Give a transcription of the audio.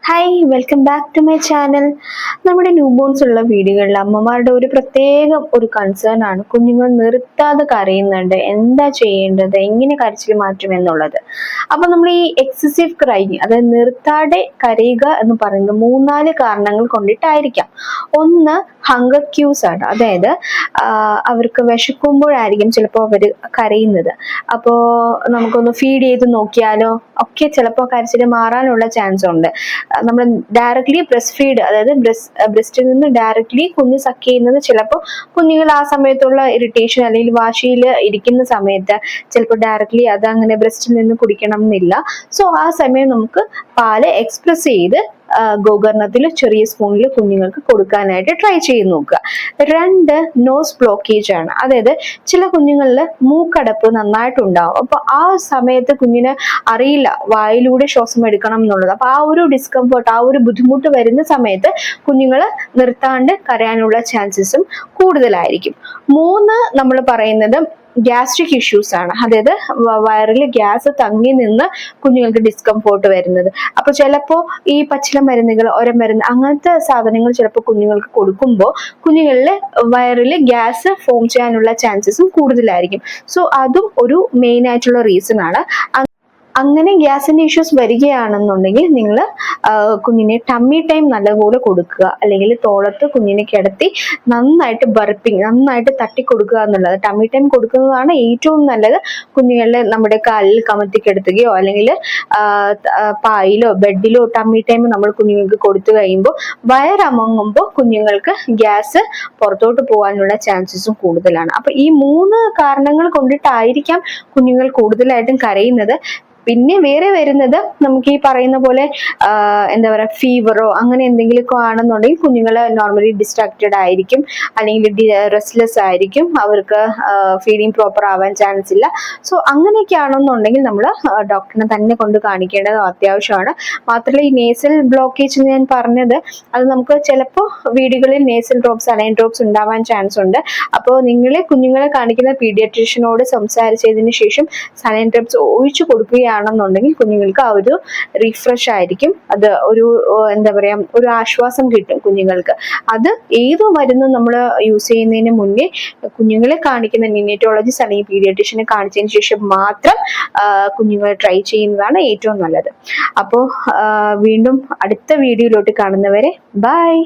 Hi welcome back to my channel. നമ്മുടെ newborns ഉള്ള വീടുകളിൽ അമ്മമാരുടെ ഒരു പ്രത്യേകം ഒരു കൺസേൺ ആണ് കുഞ്ഞുങ്ങൾ നിർത്താതെ കരയുന്നുണ്ട്, എന്താ ചെയ്യേണ്ടത്, എങ്ങനെ കരച്ചിൽ മാറ്റും എന്നുള്ളത്. അപ്പൊ നമ്മൾ ഈ എക്സസീവ് ക്രൈങ്, അതായത് നിർത്താതെ കരയുക എന്ന് പറയുന്നത് മൂന്നാല് കാരണങ്ങൾ കൊണ്ടിട്ടായിരിക്കാം. ഒന്ന് ഹങ്കർ ക്യൂസ് ആണ്, അതായത് അവർക്ക് വിശക്കുമ്പോഴായിരിക്കും ചിലപ്പോൾ അവർ കരയുന്നത്. അപ്പോ നമുക്കൊന്ന് ഫീഡ് ചെയ്ത് നോക്കിയാലോ ഒക്കെ ചിലപ്പോൾ കരച്ചിൽ മാറാനുള്ള ചാൻസ് ഉണ്ട്. നമ്മൾ ഡയറക്ട്ലി ബ്രസ്റ്റ് ഫീഡ്, അതായത് ബ്രസ്റ്റിൽ നിന്ന് ഡയറക്ട്ലി കുഞ്ഞ് സക്ക് ചെയ്യുന്നത് ചിലപ്പോൾ കുഞ്ഞുങ്ങൾ ആ സമയത്തുള്ള ഇറിറ്റേഷൻ അല്ലെങ്കിൽ വാശിയിൽ ഇരിക്കുന്ന സമയത്ത് ചിലപ്പോൾ ഡയറക്ട്ലി അത് അങ്ങനെ ബ്രസ്റ്റിൽ നിന്ന് കുടിക്കണം എന്നില്ല. സോ ആ സമയം നമുക്ക് പാല് എക്സ്പ്രസ് ചെയ്ത് ഗോകർണത്തിൽ ചെറിയ സ്പൂണിൽ കുഞ്ഞുങ്ങൾക്ക് കൊടുക്കാനായിട്ട് ട്രൈ ചെയ്ത് നോക്കുക. രണ്ട്, നോസ് ബ്ലോക്കേജ് ആണ്, അതായത് ചില കുഞ്ഞുങ്ങളിൽ മൂക്കടപ്പ് നന്നായിട്ടുണ്ടാവും. അപ്പൊ ആ സമയത്ത് കുഞ്ഞിന് അറിയില്ല വായിലൂടെ ശ്വാസം എടുക്കണം എന്നുള്ളത്. അപ്പൊ ആ ഒരു ഡിസ്കംഫർട്ട്, ആ ഒരു ബുദ്ധിമുട്ട് വരുന്ന സമയത്ത് കുഞ്ഞുങ്ങൾ നിർത്താണ്ട് കരയാനുള്ള ചാൻസസും കൂടുതലായിരിക്കും. മൂന്ന്, നമ്മൾ പറയുന്നത് ഗ്യാസ്ട്രിക് ഇഷ്യൂസ് ആണ്, അതായത് വയറിൽ ഗ്യാസ് തങ്ങി നിന്ന് കുഞ്ഞുങ്ങൾക്ക് ഡിസ്കംഫോർട്ട് വരുന്നത്. അപ്പൊ ചിലപ്പോൾ ഈ പച്ചില മരുന്നുകൾ, ഒരമരുന്ന്, അങ്ങനത്തെ സാധനങ്ങൾ ചിലപ്പോൾ കുഞ്ഞുങ്ങൾക്ക് കൊടുക്കുമ്പോൾ കുഞ്ഞുങ്ങളിൽ വയറിൽ ഗ്യാസ് ഫോം ചെയ്യാനുള്ള ചാൻസസും കൂടുതലായിരിക്കും. സോ അതും ഒരു മെയിൻ ആയിട്ടുള്ള റീസൺ ആണ്. അങ്ങനെ ഗ്യാസിന്റെ ഇഷ്യൂസ് വരികയാണെന്നുണ്ടെങ്കിൽ നിങ്ങൾ കുഞ്ഞിനെ ടമ്മി ടൈം നല്ലപോലെ കൊടുക്കുക, അല്ലെങ്കിൽ തോളത്ത് കുഞ്ഞിനെ കിടത്തി നന്നായിട്ട് ബർപ്പിങ്, നന്നായിട്ട് തട്ടി കൊടുക്കുക എന്നുള്ളത്. ടമ്മി ടൈം കൊടുക്കുന്നതാണ് ഏറ്റവും നല്ലത്. കുഞ്ഞുങ്ങളെ നമ്മുടെ കാലിൽ കമത്തി കിടത്തുകയോ അല്ലെങ്കിൽ പായിലോ ബെഡിലോ ടമ്മി ടൈം നമ്മൾ കുഞ്ഞുങ്ങൾക്ക് കൊടുത്തു കഴിയുമ്പോൾ വയറമങ്ങുമ്പോൾ കുഞ്ഞുങ്ങൾക്ക് ഗ്യാസ് പുറത്തോട്ട് പോകാനുള്ള ചാൻസസും കൂടുതലാണ്. അപ്പൊ ഈ മൂന്ന് കാരണങ്ങൾ കൊണ്ടിട്ടായിരിക്കാം കുഞ്ഞുങ്ങൾ കൂടുതലായിട്ടും കരയുന്നത്. പിന്നെ വേറെ വരുന്നത് നമുക്ക് ഈ പറയുന്ന പോലെ എന്താ പറയുക, ഫീവറോ അങ്ങനെ എന്തെങ്കിലുമൊക്കെ ആണെന്നുണ്ടെങ്കിൽ കുഞ്ഞുങ്ങൾ നോർമലി ഡിസ്ട്രാക്റ്റഡ് ആയിരിക്കും, അല്ലെങ്കിൽ റെസ്റ്റ്ലെസ് ആയിരിക്കും, അവർക്ക് ഫീഡിങ് പ്രോപ്പർ ആവാൻ ചാൻസ് ഇല്ല. സോ അങ്ങനെയൊക്കെ ആണെന്നുണ്ടെങ്കിൽ നമ്മൾ ഡോക്ടറിനെ തന്നെ കൊണ്ട് കാണിക്കേണ്ടത് അത്യാവശ്യമാണ്. മാത്രമല്ല ഈ നേസൽ ബ്ലോക്കേജ് ഞാൻ പറഞ്ഞത്, അത് നമുക്ക് ചിലപ്പോൾ വീടുകളിൽ നേസൽ ഡ്രോപ്സ്, അലൈൻ ഡ്രോപ്സ് ഉണ്ടാവാൻ ചാൻസ് ഉണ്ട്. അപ്പോൾ കുഞ്ഞുങ്ങളെ കാണിക്കുന്ന പീഡിയാട്രീഷ്യനോട് സംസാരിച്ചതിന് ശേഷം സലൈൻ ഡ്രോപ്സ് ഒഴിച്ചു കൊടുക്കുകയാണെന്നുണ്ടെങ്കിൽ കുഞ്ഞുങ്ങൾക്ക് ആ ഒരു റീഫ്രഷ് ആയിരിക്കും, അത് ഒരു എന്താ പറയാ, ഒരു ആശ്വാസം കിട്ടും കുഞ്ഞുങ്ങൾക്ക്. അത് ഏത് മരുന്നും നമ്മൾ യൂസ് ചെയ്യുന്നതിന് മുന്നേ കുഞ്ഞുങ്ങളെ കാണിക്കുന്ന നിയോനറ്റോളജിസ്റ്റ് അല്ലെങ്കിൽ പീഡിയാട്രീഷ്യനെ കാണിച്ചതിന് ശേഷം മാത്രം കുഞ്ഞുങ്ങളെ ട്രൈ ചെയ്യുന്നതാണ് ഏറ്റവും നല്ലത്. അപ്പോൾ വീണ്ടും അടുത്ത വീഡിയോയിലോട്ട് കാണുന്നവരെ ബൈ.